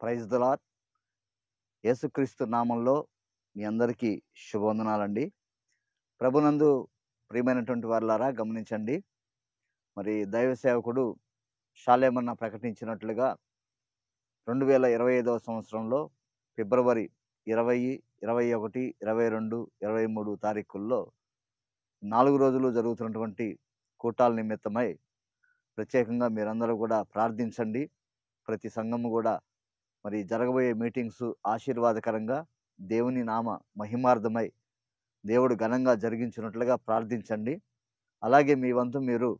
Praise the lord. యేసుక్రీస్తు నామంలో మీ అందరికీ శుభవందనాలండి. ప్రభునందు ప్రియమైనటువంటి వారులారా గమనించండి. మరి దైవ సేవకుడు షాలేమన్న ప్రకటించినట్లుగా 2025వ సంవత్సరంలో ఫిబ్రవరి 20, 21, 22, 23 తారీఖుల్లో 4 రోజులు జరుగుతున్నటువంటి కూటాల నిమిత్తమై ప్రత్యేకంగా మీరందరూ కూడా ప్రార్థించండి. ప్రతి సంఘము కూడా మరి జరగబోయే మీటింగ్స్ ఆశీర్వాదకరంగా దేవుని నామ మహిమార్థమై దేవుడు ఘనంగా జరిగించినట్లుగా ప్రార్థించండి. అలాగే మీ వంతు మీరు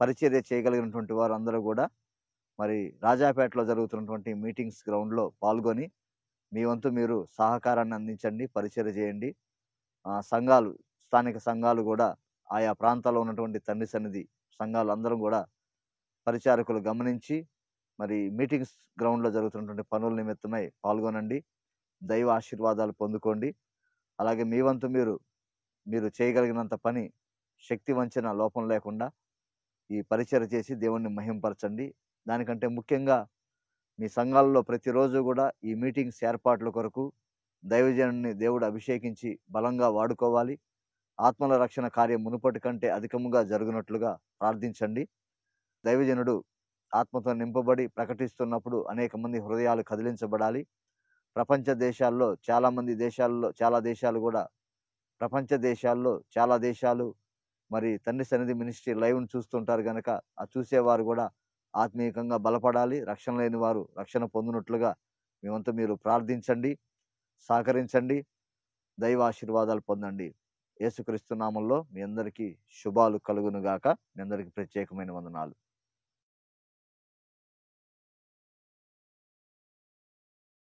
పరిచర్య చేయగలిగినటువంటి వారు అందరూ కూడా మరి రాజాపేటలో జరుగుతున్నటువంటి మీటింగ్స్ గ్రౌండ్లో పాల్గొని మీ వంతు మీరు సహకారాన్ని అందించండి, పరిచర్య చేయండి. సంఘాలు, స్థానిక సంఘాలు కూడా ఆయా ప్రాంతాల్లో ఉన్నటువంటి తండ్రి సన్నిధి సంఘాలు అందరం కూడా పరిచారకులు గమనించి మరి మీటింగ్స్ గ్రౌండ్లో జరుగుతున్నటువంటి పనుల నిమిత్తమై పాల్గొనండి, దైవ ఆశీర్వాదాలు పొందుకోండి. అలాగే మీ వంతు మీరు చేయగలిగినంత పని శక్తి వంచన లోపం లేకుండా ఈ పరిచర్య చేసి దేవుణ్ణి మహింపరచండి. దానికంటే ముఖ్యంగా మీ సంఘాలలో ప్రతిరోజు కూడా ఈ మీటింగ్స్ ఏర్పాట్ల కొరకు దైవజనుని దేవుడు అభిషేకించి బలంగా వాడుకోవాలి. ఆత్మల రక్షణ కార్యం మునుపటి కంటే అధికముగా జరుగునట్లుగా ప్రార్థించండి. దైవజనుడు ఆత్మతో నింపబడి ప్రకటిస్తున్నప్పుడు అనేక మంది హృదయాలు కదిలించబడాలి. ప్రపంచ దేశాల్లో చాలా దేశాలు కూడా ప్రపంచ దేశాల్లో చాలా దేశాలు మరి తండ్రి సన్నిధి మినిస్ట్రీ లైవ్ను చూస్తుంటారు కనుక ఆ చూసేవారు కూడా ఆత్మీయంగా బలపడాలి. రక్షణ లేని వారు రక్షణ పొందినట్లుగా మేమంతా మీరు ప్రార్థించండి, సహకరించండి, దైవ ఆశీర్వాదాలు పొందండి. యేసుక్రీస్తు నామంలో మీ అందరికీ శుభాలు కలుగును గాక. మీ అందరికీ ప్రత్యేకమైన వందనాలు.